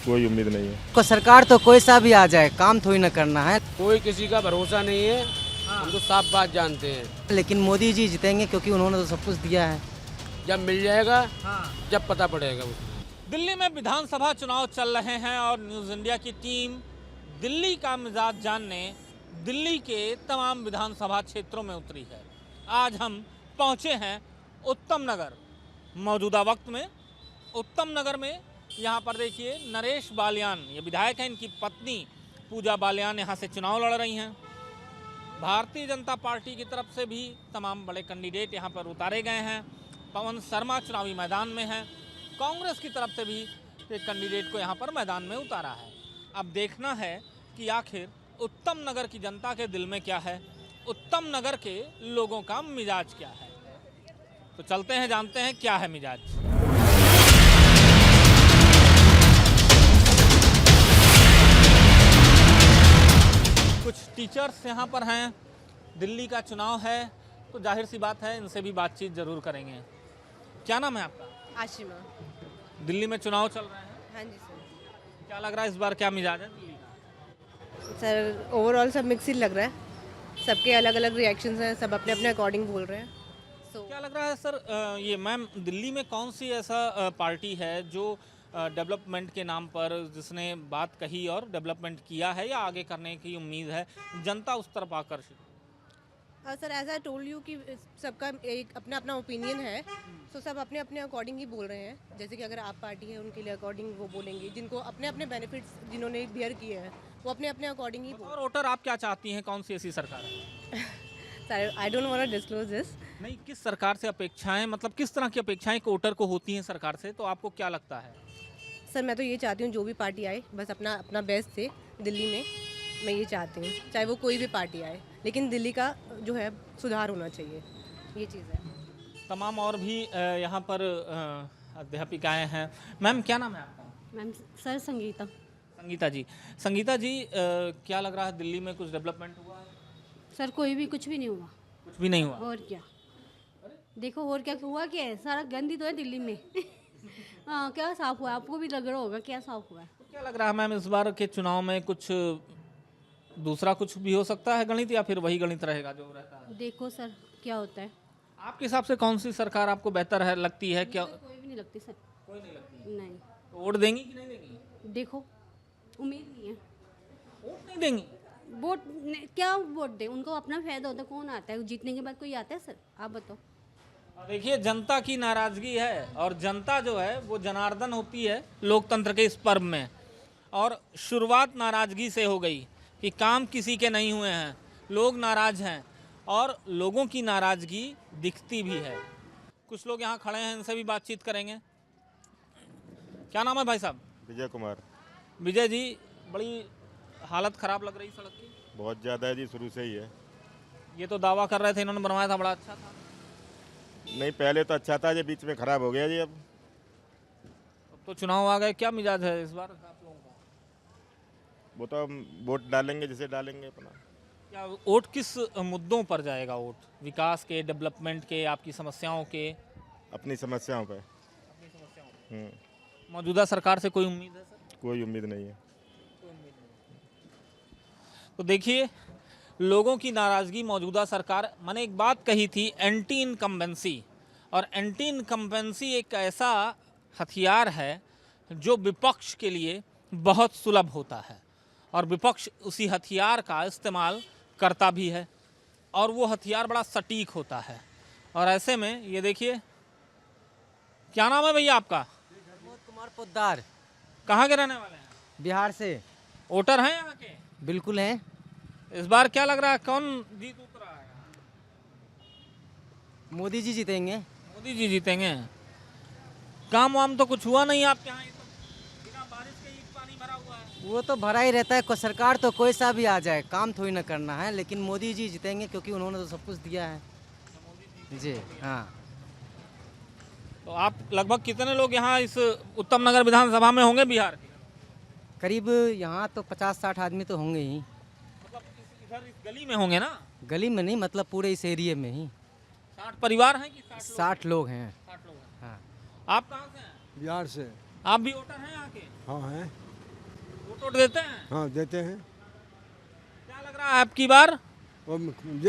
कोई उम्मीद नहीं है। को सरकार तो कोई सा भी आ जाए, काम थोड़ी ना करना है। कोई किसी का भरोसा नहीं है, हम तो साफ बात जानते हैं। लेकिन मोदी जी जीतेंगे क्योंकि उन्होंने तो सब कुछ दिया है। जब मिल जाएगा जब पता पड़ेगा उसको। दिल्ली में विधानसभा चुनाव चल रहे हैं और न्यूज़ इंडिया की टीम दिल्ली का मिजाज जानने दिल्ली के तमाम विधानसभा क्षेत्रों में उतरी है। आज हम पहुंचे हैं उत्तम नगर। मौजूदा वक्त में उत्तम नगर में यहाँ पर देखिए नरेश बालियान, ये विधायक हैं, इनकी पत्नी पूजा बालियान यहाँ से चुनाव लड़ रही हैं। भारतीय जनता पार्टी की तरफ से भी तमाम बड़े कैंडिडेट यहाँ पर उतारे गए हैं। पवन शर्मा चुनावी मैदान में हैं। कांग्रेस की तरफ से भी एक कैंडिडेट को यहाँ पर मैदान में उतारा है। अब देखना है कि आखिर उत्तम नगर की जनता के दिल में क्या है, उत्तम नगर के लोगों का मिजाज क्या है। तो चलते हैं, जानते हैं क्या है मिजाज। कुछ टीचर्स यहाँ पर हैं। दिल्ली का चुनाव है तो जाहिर सी बात है इनसे भी बातचीत जरूर करेंगे। क्या नाम है आपका? आशिमा। दिल्ली में चुनाव चल रहे हैं, हाँ जी सर। क्या लग रहा है इस बार क्या मिजाज है दिल्ली का? सर ओवरऑल सब मिक्स ही लग रहा है, सबके अलग अलग रिएक्शंस हैं, सब अपने अपने अकॉर्डिंग बोल रहे हैं। क्या लग रहा है सर, ये मैम दिल्ली में कौन सी ऐसा पार्टी है जो डेवलपमेंट के नाम पर जिसने बात कही और डेवलपमेंट किया है या आगे करने की उम्मीद है, जनता उस तरफ आकर्षित? Sir as I told you कि सबका एक अपना अपना ओपिनियन है, तो सब अपने अपने अकॉर्डिंग ही बोल रहे हैं। जैसे कि अगर आप पार्टी है उनके लिए अकॉर्डिंग वो बोलेंगे, जिनको अपने अपने बेनिफिट्स जिन्होंने बियर किए हैं वो अपने अपने अकॉर्डिंग ही और वोटर आप क्या चाहती हैं, कौन सी ऐसी सरकार है? Sir I don't want to disclose this. नहीं, किस सरकार से अपेक्षाएं, मतलब किस तरह की अपेक्षाएं वोटर को होती हैं सरकार से, तो आपको क्या लगता है? सर मैं तो ये चाहती हूँ जो भी पार्टी आए बस अपना अपना बेस्ट दे दिल्ली में, मैं ये चाहती हूँ, चाहे वो कोई भी पार्टी आए, लेकिन दिल्ली का जो है सुधार होना चाहिए, ये चीज़ है। तमाम और भी यहाँ पर अध्यापिकाएं हैं। मैम क्या नाम है आपका? Ma'am sir Sangeeta. संगीता जी, संगीता जी क्या लग रहा है दिल्ली में कुछ डेवलपमेंट हुआ है? सर कोई भी कुछ भी नहीं हुआ। कुछ भी नहीं हुआ? और क्या, देखो और क्या हुआ, क्या है, सारा गंदी तो है दिल्ली में। हाँ, क्या साफ हुआ, आपको भी लग रहा होगा क्या साफ हुआ है। तो क्या लग रहा है मैम इस बार के चुनाव में कुछ दूसरा कुछ भी हो सकता है गणित, या फिर वही गणित रहेगा जो रहता है? देखो सर क्या होता है। आपके हिसाब से कौन सी सरकार आपको बेहतर है लगती है? क्या कोई भी नहीं लगती सर। कोई नहीं लगती? नहीं। तो वोट देंगी कि नहीं देंगी? देखो उम्मीद नहीं है। वोट नहीं देंगी? क्या वोट दे, उनको अपना फायदा होता है। कौन आता है जीतने के बाद, कोई आता है सर, आप बताओ। देखिए जनता की नाराजगी है, और जनता जो है वो जनार्दन होती है लोकतंत्र के इस पर्व में। और शुरुआत नाराजगी से हो गई कि काम किसी के नहीं हुए हैं, लोग नाराज हैं, और लोगों की नाराजगी दिखती भी है। कुछ लोग यहाँ खड़े हैं, इनसे भी बातचीत करेंगे। क्या नाम है भाई साहब? विजय कुमार। विजय जी, बड़ी हालत ख़राब लग रही सड़क की। बहुत ज़्यादा है जी, शुरू से ही है। ये तो दावा कर रहे थे इन्होंने बनवाया था बड़ा अच्छा था। नहीं, पहले तो अच्छा था, ये बीच में ख़राब हो गया जी। अब तो चुनाव आ गए, क्या मिजाज है इस बार आप लोगों का? वो तो हम वोट डालेंगे जिसे डालेंगे अपना। क्या वोट किस मुद्दों पर जाएगा? वोट विकास के, डेवलपमेंट के, आपकी समस्याओं के? अपनी समस्याओं पे। अपनी समस्याओं पे। हम्म। मौजूदा सरकार से कोई उम्मीद है सर? कोई उम्मीद नहीं है। तो देखिए लोगों की नाराज़गी, मौजूदा सरकार, मैंने एक बात कही थी एंटी इनकम्बेंसी, और एंटी इनकम्बेंसी एक ऐसा हथियार है जो विपक्ष के लिए बहुत सुलभ होता है, और विपक्ष उसी हथियार का इस्तेमाल करता भी है, और वो हथियार बड़ा सटीक होता है। और ऐसे में ये देखिए, क्या नाम है भैया आपका? प्रमोद कुमार पोद्दार। कहाँ के रहने वाले हैं? बिहार से। वोटर हैं यहाँ के? बिल्कुल हैं। इस बार क्या लग रहा है, कौन जीत उतरा है? मोदी जी जीतेंगे। मोदी जी जीतेंगे। काम वाम तो कुछ हुआ नहीं आपके यहाँ? ये तो बिना बारिश के ही पानी भरा हुआ है। वो तो भरा ही रहता है, सरकार तो कोई सा भी आ जाए, काम थोड़ी ना करना है। लेकिन मोदी जी जीतेंगे क्योंकि उन्होंने तो सब कुछ दिया है जी। हाँ। तो आप लगभग कितने लोग यहाँ इस उत्तम नगर विधानसभा में होंगे बिहार के? करीब यहाँ तो 50-60 आदमी तो होंगे ही। मतलब इधर इस गली में होंगे ना? गली में नहीं, मतलब पूरे इस एरिया में ही 60 परिवार हैं कि 60 लोग हैं। 60 लोग हैं। हाँ। आप कहाँ से हैं? बिहार से। आप भी वोटर हैं यहाँ के? हाँ हैं। वोट देते हैं? हाँ देते हैं। क्या लग रहा है आपकी बार? वो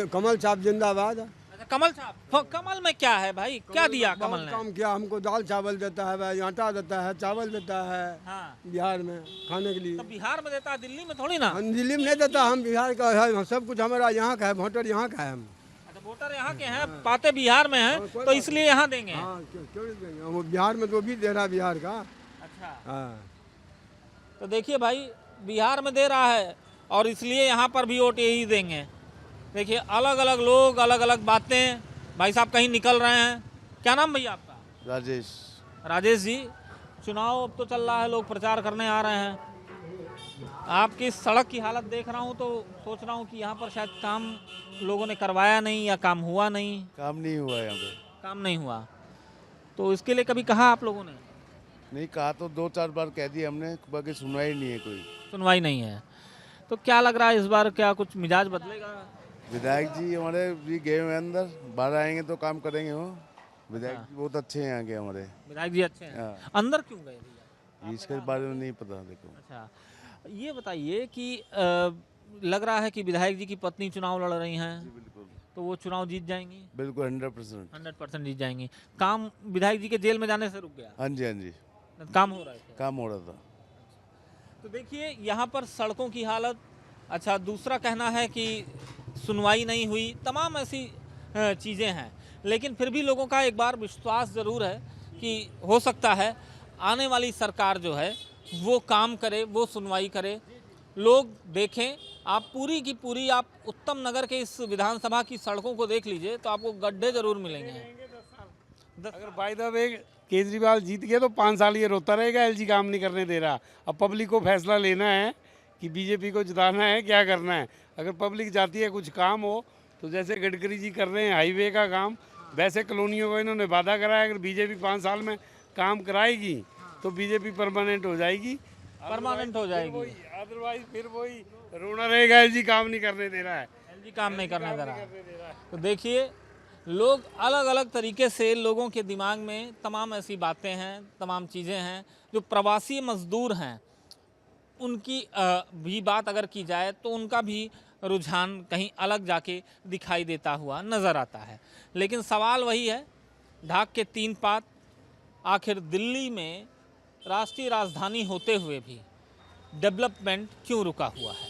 कमल छाप जिंदाबाद। अच्छा, कमल साहब, कमल में क्या है भाई, क्या दिया कमल बहुत ने? काम किया हमको, दाल चावल देता है भाई, आटा देता है, चावल देता है हाँ, बिहार में खाने के लिए। तो बिहार में देता है, दिल्ली में थोड़ी ना। हम दिल्ली में नहीं देता, हम बिहार का है, सब कुछ हमारा यहाँ का है, वोटर यहाँ का है हम। अच्छा, वोटर यहाँ के हैं, पाते बिहार में हैं, कोई तो इसलिए यहाँ देंगे। हाँ क्यों नहीं देंगे, वो बिहार में तो भी दे रहा है बिहार का। अच्छा, हाँ तो देखिए भाई, बिहार में दे रहा है और इसलिए यहाँ पर भी वोट यही देंगे। देखिए, अलग अलग लोग, अलग अलग बातें। भाई साहब कहीं निकल रहे हैं। क्या नाम भैया आपका? राजेश। राजेश जी, चुनाव अब तो चल रहा है, लोग प्रचार करने आ रहे हैं। आपकी सड़क की हालत देख रहा हूँ तो सोच रहा हूँ कि यहाँ पर शायद काम लोगों ने करवाया नहीं या काम हुआ नहीं। काम नहीं हुआ यहाँ पे। काम नहीं हुआ, तो इसके लिए कभी कहा आप लोगों ने? नहीं कहा तो 2-4 बार कह दिया हमने, बाकी सुनवाई नहीं है कोई। सुनवाई नहीं है, तो क्या लग रहा है इस बार क्या कुछ मिजाज बदलेगा? विधायक जी हमारे भी गए हुए अंदर, बाहर आएंगे तो काम करेंगे वो। विधायक जी बहुत अच्छे हैं यहाँ के हमारे। विधायक जी अच्छे हैं। हाँ। अंदर क्यों गए भैया? इसके बारे में नहीं पता देखो। अच्छा, ये बताइए कि लग रहा है कि विधायक जी की पत्नी चुनाव लड़ रही हैं, बिल्कुल तो वो चुनाव जीत जाएंगी? बिल्कुल 100%। 100% जीत जाएंगी। काम विधायक जी के जेल में जाने से रुक गया? हाँ जी हाँ जी, काम हो रहा है? काम हो रहा था। तो देखिए, यहाँ पर सड़कों की हालत। अच्छा, दूसरा कहना है कि सुनवाई नहीं हुई, तमाम ऐसी चीज़ें हैं, लेकिन फिर भी लोगों का एक बार विश्वास ज़रूर है कि हो सकता है आने वाली सरकार जो है वो काम करे, वो सुनवाई करे, लोग देखें। आप पूरी की पूरी आप उत्तम नगर के इस विधानसभा की सड़कों को देख लीजिए तो आपको गड्ढे ज़रूर मिलेंगे। अगर बाय द वे केजरीवाल जीत गया तो 5 साल ये रोता रहेगा, एलजी काम नहीं करने दे रहा। अब पब्लिक को फैसला लेना है कि बीजेपी को जिताना है, क्या करना है। अगर पब्लिक जाती है कुछ काम हो तो जैसे गडकरी जी कर रहे हैं हाईवे का काम, वैसे कॉलोनियों को इन्होंने वादा कराया। अगर बीजेपी 5 साल में काम कराएगी तो बीजेपी परमानेंट हो जाएगी, परमानेंट हो जाएगी। अदरवाइज फिर वही रोना रहेगा, एलजी काम नहीं करने दे रहा है, एलजी काम नहीं करने दे रहा है। तो देखिए, लोग अलग अलग तरीके से, लोगों के दिमाग में तमाम ऐसी बातें हैं, तमाम चीज़ें हैं। जो प्रवासी मजदूर हैं उनकी भी बात अगर की जाए तो उनका भी रुझान कहीं अलग जाके दिखाई देता हुआ नज़र आता है। लेकिन सवाल वही है, ढाक के 3 पात। आखिर दिल्ली में राष्ट्रीय राजधानी होते हुए भी डेवलपमेंट क्यों रुका हुआ है?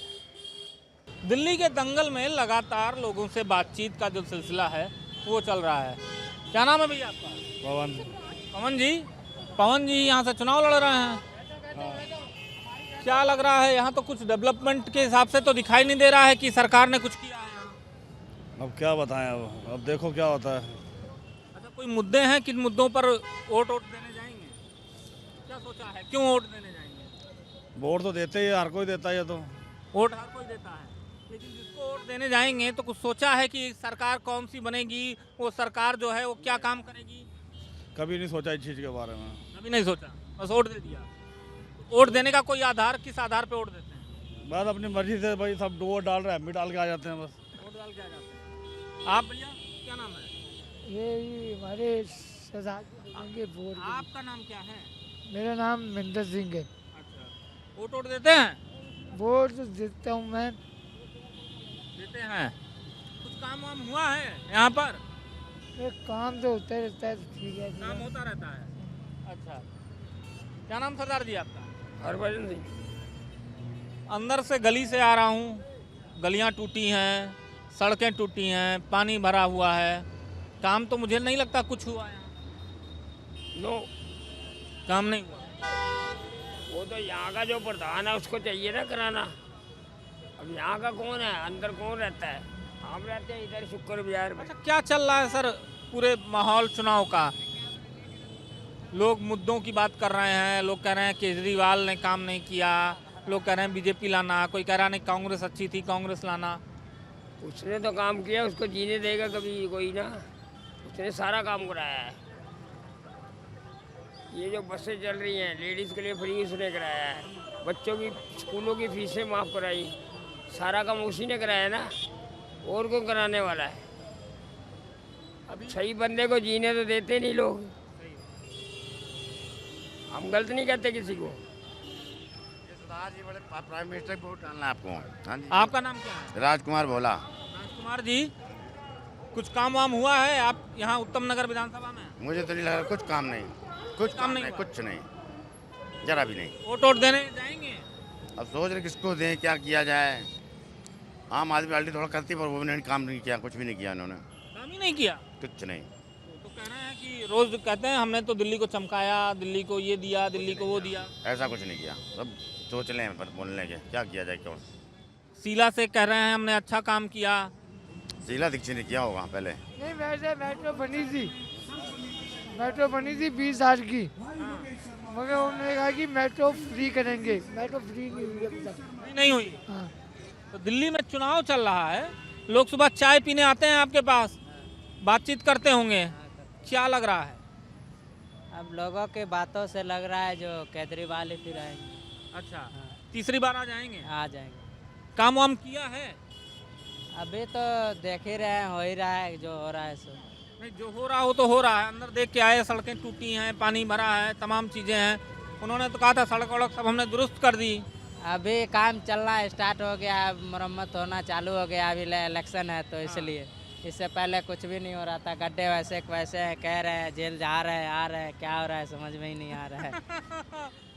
दिल्ली के दंगल में लगातार लोगों से बातचीत का जो सिलसिला है वो चल रहा है। क्या नाम है भैया आपका? पवन। पवन जी, पवन जी यहाँ से चुनाव लड़ रहे हैं। क्या लग रहा है, यहाँ तो कुछ डेवलपमेंट के हिसाब से तो दिखाई नहीं दे रहा है कि सरकार ने कुछ किया है यहाँ। अब क्या बताएं, अब देखो क्या होता है। अच्छा, कोई मुद्दे हैं, किन मुद्दों पर वोट देने जाएंगे? क्या सोचा है, क्यों वोट देने जाएंगे? वोट तो देते ही, हर कोई देता है। ये तो वोट हर कोई देता है, लेकिन जिसको वोट देने जाएंगे तो कुछ सोचा है कि सरकार कौन सी बनेगी, वो सरकार जो है वो क्या काम करेगी? कभी नहीं सोचा इस चीज़ के बारे में। कभी नहीं सोचा, बस वोट दे दिया। वोट देने का कोई आधार, किस आधार पे वोट देते हैं? बस अपनी मर्जी से भाई, सब वोट डाल रहे हैं, हम भी डाल के आ जाते हैं बस। वोट डाल के आ जाते हैं। आप भैया क्या नाम है? ये हमारे देंगे वोट। आपका नाम क्या है? मेरा नाम मिंदर सिंह है। अच्छा, वोट देते हैं? वोट तो देता हूँ मैं। देते हैं। कुछ काम वाम हुआ है यहाँ पर? काम तो होता रहता है, ठीक है। काम होता रहता है। अच्छा, क्या नाम सरदार जी आपका? हरभजन सिंह। अंदर से गली से आ रहा हूँ, गलियाँ टूटी हैं, सड़कें टूटी हैं, पानी भरा हुआ है। काम तो मुझे नहीं लगता कुछ हुआ है। नो, काम नहीं हुआ। वो तो यहाँ का जो प्रधान है उसको चाहिए ना कराना। अब यहाँ का कौन है, अंदर कौन रहता है? हम रहते हैं इधर शुक्र विहार में। अच्छा, क्या चल रहा है सर पूरे माहौल चुनाव का? लोग मुद्दों की बात कर रहे हैं, लोग कह रहे हैं केजरीवाल ने काम नहीं किया, लोग कह रहे हैं बीजेपी लाना, कोई कह रहा नहीं कांग्रेस अच्छी थी, कांग्रेस लाना। उसने तो काम किया, उसको जीने देगा कभी कोई ना। उसने सारा काम कराया है। ये जो बसें चल रही हैं लेडीज़ के लिए फ्री, उसने कराया है। बच्चों की स्कूलों की फीसें माफ़ कराई, सारा काम उसी ने कराया ना, और कौन कराने वाला है? अब सही बंदे को जीने तो देते नहीं लोग। हम गलत नहीं कहते किसी को। जी बड़े प्राइम मिनिस्टर को वोट डालना है आपको। हाँ जी। आपका नाम क्या है? राजकुमार भोला। राजकुमार जी, कुछ काम वाम हुआ है आप यहाँ उत्तम नगर विधानसभा में? मुझे तो नहीं लग रहा कुछ काम नहीं, कुछ काम नहीं, हुआ? कुछ नहीं, जरा भी नहीं। वोट देने जाएंगे? अब सोच रहे किसको दें, क्या किया जाए। आम आदमी पार्टी थोड़ा करती पर वो भी नहीं, काम नहीं किया, कुछ भी नहीं किया उन्होंने, काम ही नहीं किया। कुछ नहीं। तो कह रहे हैं कि रोज कहते हैं हमने तो दिल्ली को चमकाया, दिल्ली को ये दिया, दिल्ली को वो दिया। ऐसा कुछ नहीं किया, सब सोचने हैं पर बोलने के क्या किया जाए। क्यों शीला से कह रहे हैं हमने अच्छा काम किया। शीला दीक्षित ने किया होगा पहले। नहीं, वैसे मेट्रो बनी थी 20 साल की, मगर उन्होंने कहा कि मेट्रो फ्री करेंगे। मेट्रो फ्री नहीं हुई अभी तक। नहीं हुई। हाँ। तो दिल्ली में चुनाव चल रहा है, लोग सुबह चाय पीने आते हैं आपके पास, बातचीत करते होंगे, क्या लग रहा है? अब लोगों के बातों से लग रहा है जो केजरीवाल ही फिर आएंगे। अच्छा, तीसरी बार आ जाएंगे? आ जाएंगे। काम वाम किया है? अभी तो देख ही रहे हैं, हो ही रहा है जो हो रहा है सो। नहीं, जो हो रहा हो तो हो रहा है। अंदर देख के आए, सड़कें टूटी हैं, पानी भरा है, तमाम चीज़ें हैं। उन्होंने तो कहा था सड़क वड़क सब हमने दुरुस्त कर दी। अभी काम चलना स्टार्ट हो गया, मरम्मत होना चालू हो गया। अभी इलेक्शन है तो इसलिए, इससे पहले कुछ भी नहीं हो रहा था। गड्ढे वैसे वैसे हैं, कह रहे हैं जेल जा रहे हैं, आ रहे हैं, क्या हो रहा है समझ में ही नहीं आ रहा है।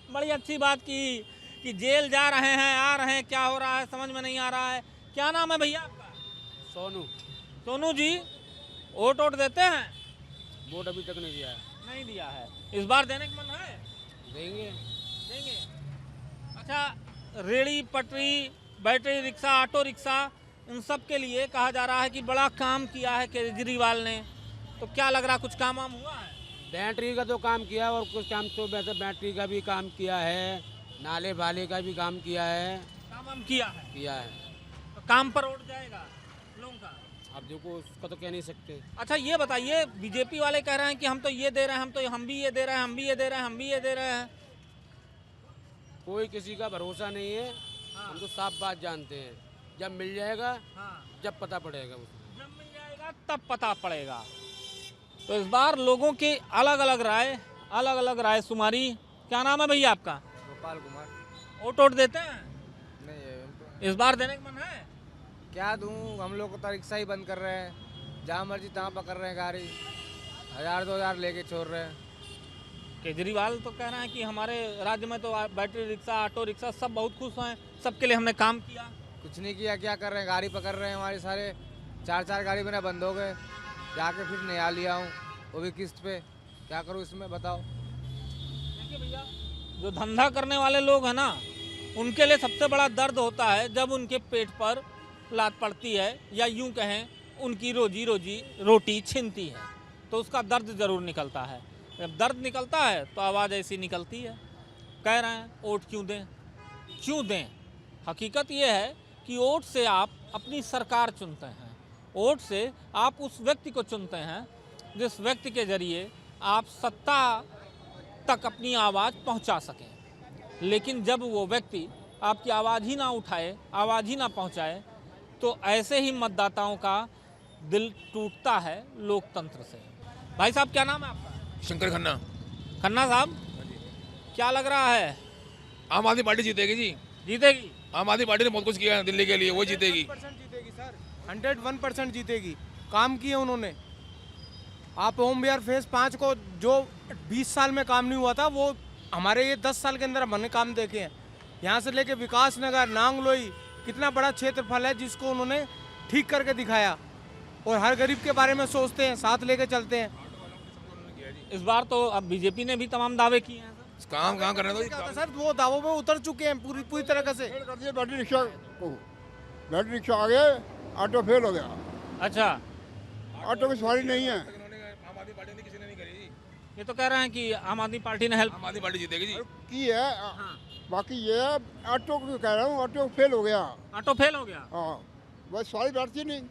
बड़ी अच्छी बात की कि जेल जा रहे हैं, आ रहे हैं, क्या हो रहा है समझ में नहीं आ रहा है। क्या नाम है भैया आपका? सोनू। सोनू जी, वोट देते हैं? वोट अभी तक नहीं दिया है। नहीं दिया है। इस बार देने का मन है? देंगे। देंगे। अच्छा, रेड़ी पटरी, बैटरी रिक्शा, ऑटो रिक्शा, इन सब के लिए कहा जा रहा है कि बड़ा काम किया है केजरीवाल ने। तो क्या लग रहा, कुछ काम वाम हुआ है? बैटरी का तो काम किया और कुछ काम तो वैसे बैटरी का भी काम किया है, नाले वाले का भी काम किया है। काम वाम किया है। तो काम पर उठ जाएगा लोगों का? अब देखो, उसका तो कह नहीं सकते। अच्छा, ये बताइए, बीजेपी वाले कह रहे हैं कि हम तो ये दे रहे हैं, हम भी ये दे रहे हैं, हम भी ये दे रहे हैं, हम भी ये दे रहे हैं। कोई किसी का भरोसा नहीं है। हम तो साफ बात जानते हैं, जब मिल जाएगा जब पता पड़ेगा उसको। जब मिल जाएगा तब पता पड़ेगा। तो इस बार लोगों के अलग अलग राय सुमारी। क्या नाम है भैया आपका? गोपाल कुमार। वोट देते हैं? नहीं, इस बार देने का मन है? क्या दूं, हम लोग को तो रिक्शा ही बंद कर रहे हैं, जहाँ मर्जी तहाँ पकड़ रहे हैं गाड़ी, 1000-2000 लेके छोड़ रहे हैं। केजरीवाल तो कह रहे हैं कि हमारे राज्य में तो बैटरी रिक्शा, ऑटो रिक्शा सब बहुत खुश हैं, सबके लिए हमने काम किया। कुछ नहीं किया, क्या कर रहे हैं, गाड़ी पकड़ रहे हैं हमारे सारे, 4 गाड़ी मेरा बंद हो गए, जाके फिर नया लिया हूँ, वो भी किस्त पे। क्या करूँ इसमें बताओ। देखिए भैया, जो धंधा करने वाले लोग हैं ना, उनके लिए सबसे बड़ा दर्द होता है जब उनके पेट पर लात पड़ती है, या यूं कहें उनकी रोटी छिनती है, तो उसका दर्द ज़रूर निकलता है। जब दर्द निकलता है तो आवाज़ ऐसी निकलती है। कह रहे हैं वोट क्यों दें? हकीकत ये है कि वोट से आप अपनी सरकार चुनते हैं, वोट से आप उस व्यक्ति को चुनते हैं जिस व्यक्ति के जरिए आप सत्ता तक अपनी आवाज़ पहुंचा सकें। लेकिन जब वो व्यक्ति आपकी आवाज़ ही ना उठाए, आवाज़ ही ना पहुंचाए, तो ऐसे ही मतदाताओं का दिल टूटता है लोकतंत्र से। भाई साहब, क्या नाम है आपका? शंकर खन्ना। खन्ना साहब, क्या लग रहा है? आम आदमी पार्टी जीतेगी जी। जीतेगी? आम आदमी पार्टी ने बहुत कुछ किया है दिल्ली के लिए, वो जीतेगी। 100% जीतेगी सर, 101% जीतेगी। काम किए उन्होंने। आप होम वेयर फेज 5 को जो 20 साल में काम नहीं हुआ था, वो हमारे ये 10 साल के अंदर हमने काम देखे हैं। यहाँ से लेके विकास नगर, नांगलोई, कितना बड़ा क्षेत्रफल है जिसको उन्होंने ठीक करके दिखाया। और हर गरीब के बारे में सोचते हैं, साथ लेके चलते हैं। इस बार तो अब बीजेपी ने भी तमाम दावे किए हैं सर। काम कहाँ करने दो सर, वो दावों में उतर चुके हैं पूरी तरह से। बैटरी रिक्शा को, बैटरी रिक्शा आ गया, ऑटो फेल हो गया। अच्छा, ऑटो में सवारी नहीं है। आम आदमी पार्टी ने किसी ने नहीं करी। ये तो कह रहे हैं कि आम आदमी पार्टी ने हेल्प आम आदमी पार्टी जीतेगी जी की है। बाकी ये ऑटो को कह रहा हूँ, ऑटो फेल हो गया। ऑटो फेल हो गया? हाँ, बस सवारी बैठती नहीं।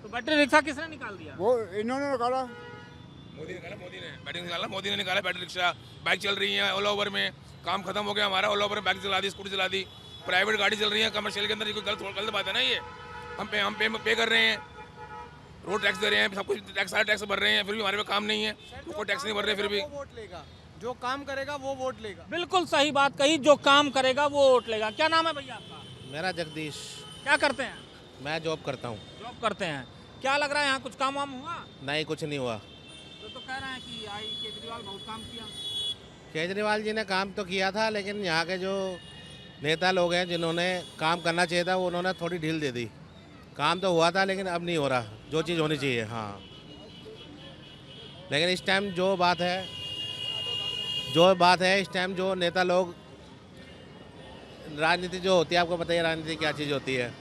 तो बैटरी रिक्शा किसने निकाल दिया? वो इन्होंने निकाला। मोदी ने निकाला, मोदी ने निकाला बैटरी रिक्शा। बाइक चल रही है ऑल ओवर में, काम खत्म हो गया हमारा। ऑल ओवर में बाइक चला दी, स्कूटी चला दी, प्राइवेट गाड़ी चल रही है कमर्शियल के अंदर। कोई गलत बात है ना ये। हम पे कर रहे हैं, रोड टैक्स दे रहे हैं, सब कुछ टैक्स, सारे टैक्स भर रहे हैं, फिर भी हमारे पे काम नहीं है। कोई टैक्स नहीं भर रहे फिर भी। जो काम करेगा वो वोट लेगा। बिल्कुल सही बात कही, जो काम करेगा वो वोट लेगा। क्या नाम है भैया आपका? मेरा जगदीश। क्या करते हैं? मैं जॉब करता हूँ। जॉब करते हैं। क्या लग रहा है यहाँ कुछ काम वाम हुआ? नहीं, कुछ नहीं हुआ। तो कह रहे हैं कि आई केजरीवाल बहुत काम किया। केजरीवाल जी ने काम तो किया था, लेकिन यहाँ के जो नेता लोग हैं जिन्होंने काम करना चाहिए था वो उन्होंने थोड़ी ढील दे दी। काम तो हुआ था लेकिन अब नहीं हो रहा जो चीज़ होनी चाहिए। हाँ, लेकिन इस टाइम जो बात है इस टाइम जो नेता लोग, राजनीति जो होती है आपको पता ही है राजनीति क्या चीज़ होती है।